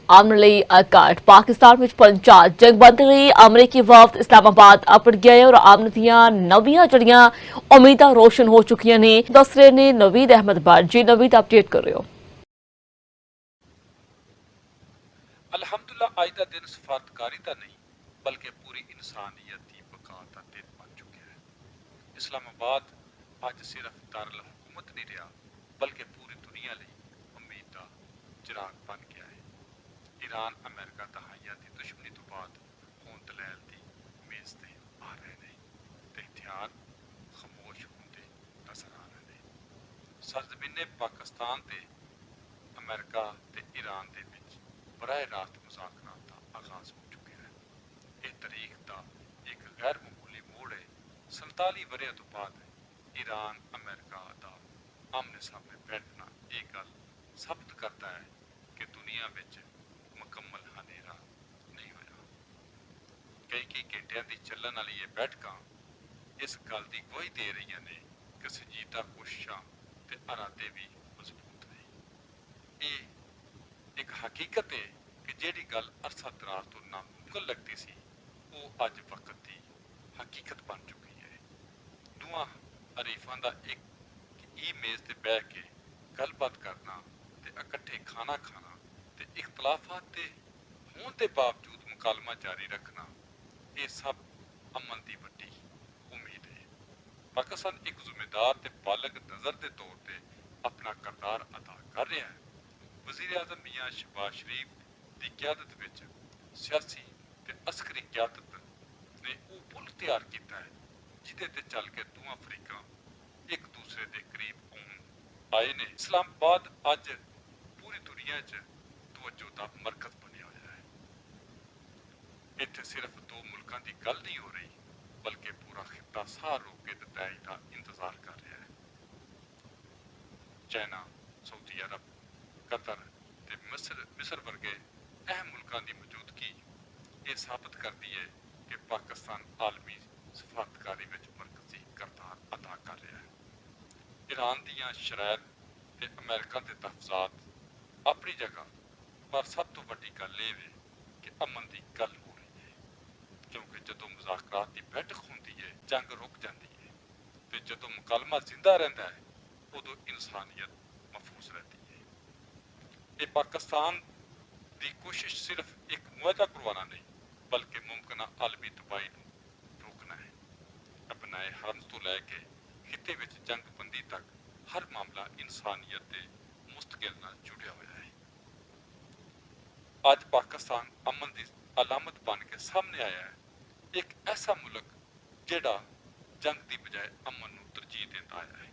ਆਉਣ ਲਈ ਘਾਟ ਪਾਕਿਸਤਾਨ ਵਿੱਚ ਪਹੁੰਚਾ ਜੰਗਬੰਦੀ ਲਈ ਅਮਰੀਕੀ ਵਫਦ ਇਸਲਾਮਾਬਾਦ ਅਪੜ ਗਿਆ ਹੈ ਔਰ ਆਮਨ ਦੀਆਂ ਨਵੀਆਂ ਜਿਹੜੀਆਂ ਉਮੀਦਾਂ ਰੋਸ਼ਨ ਹੋ ਚੁੱਕੀਆਂ ਨੇ। ਦੱਸ ਰਹੇ ਨੇ ਨਵੀਦ ਅਹਿਮਦ ਬਾਜੀ। ਨਵੀਦ ਅਪਡੇਟ ਕਰ ਰਹੇ ਹੋ। अलहमदुल्ला अज का दिन सफारतकारी का नहीं बल्कि पूरी इंसानियत की बका का दिन बन चुका है। इस्लामाबाद अज सिर्फ दारुल हुकूमत नहीं रहा बल्कि पूरी दुनिया लिए उम्मीद का चिराग बन गया है। ईरान अमेरिका दहाइयां की दुश्मनी तो बाद हुण दलैल की मेज ते आ रहे हैं ते हथियार खामोश होंदे नजर आ रहे हैं। सरजमीने पाकिस्तान ते अमेरिका ते ईरान दे विच बराह रास्त मुज़ाकरात का आगाज हो चुका है। यह तारीख का एक गैर मामूली मोड़ है। 47 वरियां तो बाद ईरान अमेरिका का आमने सामने बैठना यह गल साबित करता है कि दुनिया में मुकम्मल हनेरा नहीं होया। कई घंटिया की चलन वाली ये बैठक इस गल की गवाही दे रही ने कि संजीदा कोशिशां ते इरादे भी मजबूत ने। ये एक हकीकत है कि जिहड़ी गल अरसा दराज तो नामुमकिन लगती सी वो अज वक्त की हकीकत बन चुकी है। दोवां हरीफां दा एक मेज ते बैठ के गलबात करना ते इकट्ठे खाना खाना ते इख्तलाफात ते होने के बावजूद मुकालमा जारी रखना ये सब अमन की वड्डी उम्मीद है। पाकिस्तान एक जिम्मेदार ते बालग नज़र के तौर पर अपना किरदार अदा कर रहा है। वज़ीर आज़म मियाँ शहबाज शरीफ की क्यादत विच सियासी ते अस्करी क्यादत ने वो पुल तैयार किया है जिदे ते चल के दोवां अफ्रीका एक दूसरे के करीब आए ने। इस्लामाबाद अज पूरी दुनिया च तवज्जो का मरकज बनिया होया है। इत्थे सिर्फ दो मुल्कों की गल नहीं हो रही बल्कि पूरा खिता साह रोक के नतैज का इंतजार कर रहा है। चाइना, सऊदी अरब, कतर ते मिस्र वर्गे अहम मुल्कों की मौजूदगी ये साबित करती है कि पाकिस्तान आलमी सफारतकारी में मरकजी किरदार अदा कर रहा है। ईरान दीयां शराइत ते अमेरिका के तहफात अपनी जगह पर सब तो वड्डी गल ये है कि अमन की गल हो रही है क्योंकि जदों मुज़ाकरात की बैठक होती है जंग रुक जाती है तो जदों मुकालमा जिंदा रहता है उदों इंसानियत महफूज रहती है। ये पाकिस्तान की कोशिश सिर्फ एक मुआहदा करवाना नहीं बल्कि मुमकिन आलमी तबाही को रोकना है। अपनाए हरम तो लैके खिते में जंगबंदी तक हर मामला इंसानियत के मुस्तकिल नाल जुड़िया हुआ है। अज पाकिस्तान अमन की अलामत बन के सामने आया है। एक ऐसा मुल्क जिहड़ा जंग की बजाय अमन को तरजीह देता आया है।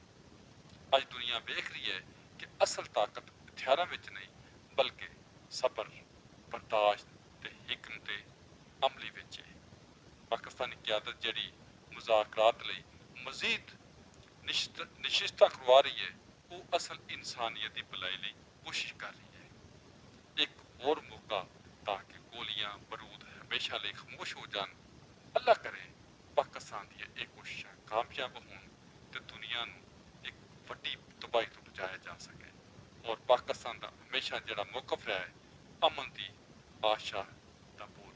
अज दुनिया वेख रही है कि असल ताकत हथियारों में नहीं बल्कि सबर, बर्दाश्त ते हिकमत अमली विच है। पाकिस्तानी क्यादत जिहड़ी मुज़ाकरात लई मजीद नशिस्तां करवा रही है वो असल इंसानियत की भलाई लई कोशिश कर रही है। एक होर मौका ताकि गोलियां बरूद हमेशा लई खामोश हो जान। अल्लाह करे पाकिस्तान दी ये कोशिशां कामयाब होण ते दुनिया नूं एक वड्डी तबाही तो बचाया जा सके और पाकिस्तान का हमेशा जिहड़ा मौकफ रहा है अमन की आशा का बोझ